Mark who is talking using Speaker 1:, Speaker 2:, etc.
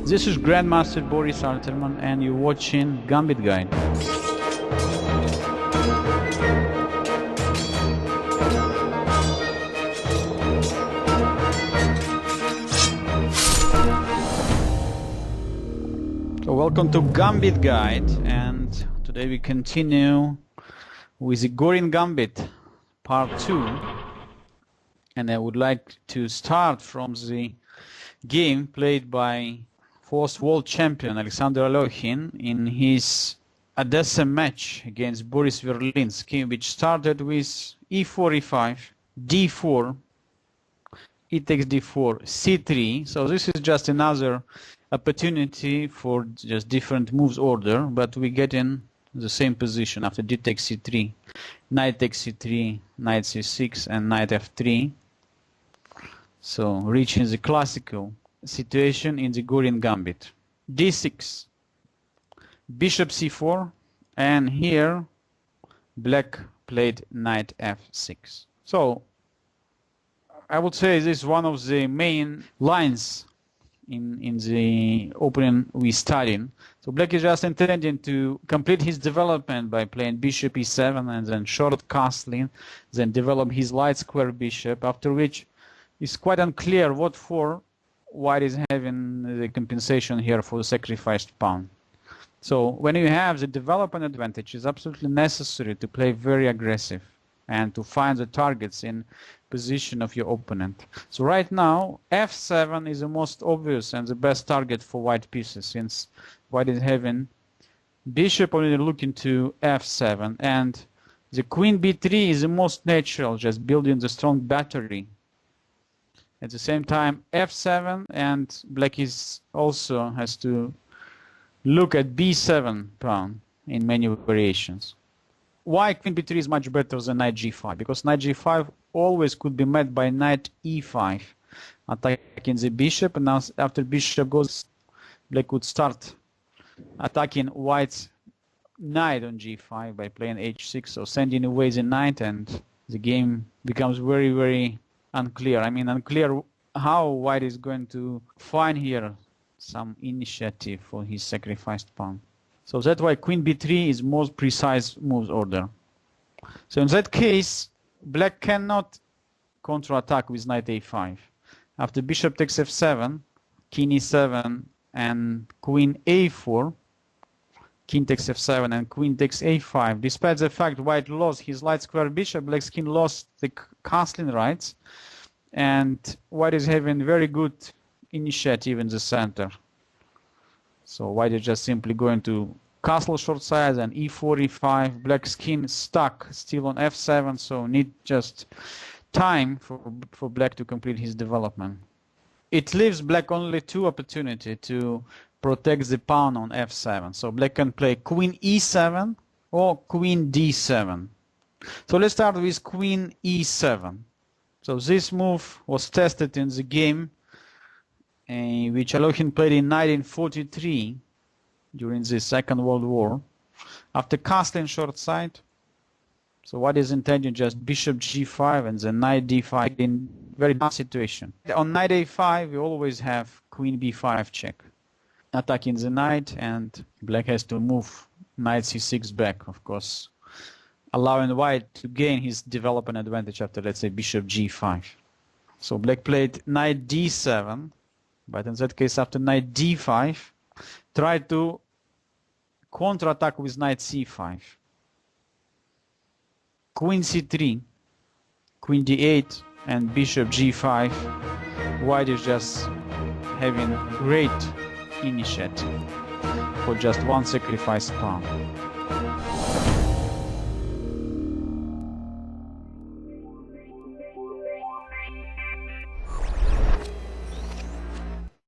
Speaker 1: This is Grandmaster Boris Alterman and you're watching Gambit Guide. So welcome to Gambit Guide, and today we continue with the Goring Gambit part 2, and I would like to start from the game played by fourth world champion Alexander Alokhin in his Odessa match against Boris Verlinsky, which started with e4, e5, d4, e takes d4, c3. So this is just another opportunity for just different moves order, but we get in the same position after d takes c3, knight takes c3, knight c6, and knight f3. So reaching the classical situation in the Goring Gambit. d6, bishop c4, and here black played knight f6. So I would say this is one of the main lines in the opening we studied. So black is just intending to complete his development by playing bishop e7 and then short castling, then develop his light square bishop, after which it's quite unclear what for white is having the compensation here for the sacrificed pawn. So when you have the development advantage, it's absolutely necessary to play very aggressive and to find the targets in position of your opponent. So right now f7 is the most obvious and the best target for white pieces, since white is having bishop only looking to f7, and the queen b3 is the most natural, just building the strong battery. At the same time f7, and black is also has to look at b7 pawn in many variations. Why queen b3 is much better than knight g5? Because knight g5 always could be met by knight e5, attacking the bishop, and now after bishop goes, black would start attacking white's knight on g5 by playing h6, so sending away the knight, and the game becomes very, very unclear. I mean, unclear how white is going to find here some initiative for his sacrificed pawn. So that's why queen b3 is most precise moves order. So in that case, black cannot counterattack with knight a5. After bishop takes f7, king e7, and queen a4, king takes f7 and queen takes a5. Despite the fact white lost his light square bishop, black's king lost the castling rights, and white is having very good initiative in the center. So white is just simply going to castle short side and e4, e5. Black's king is stuck still on f7, so need just time for black to complete his development. It leaves black only two opportunities to protect the pawn on f7. So black can play queen e7 or queen d7. So let's start with queen e7. So this move was tested in the game which Alokhin played in 1943 during the Second World War. After castling short side, so what is intended just bishop g5 and then knight d5 in very bad situation. On knight a5 we always have queen b5 check, attacking the knight, and black has to move knight c6 back, of course, allowing white to gain his development advantage after, let's say, bishop g5. So black played knight d7, but in that case after knight d5 tried to counterattack with knight c5, queen c3, queen d8, and bishop g5. White is just having great initiative for just one sacrifice pawn.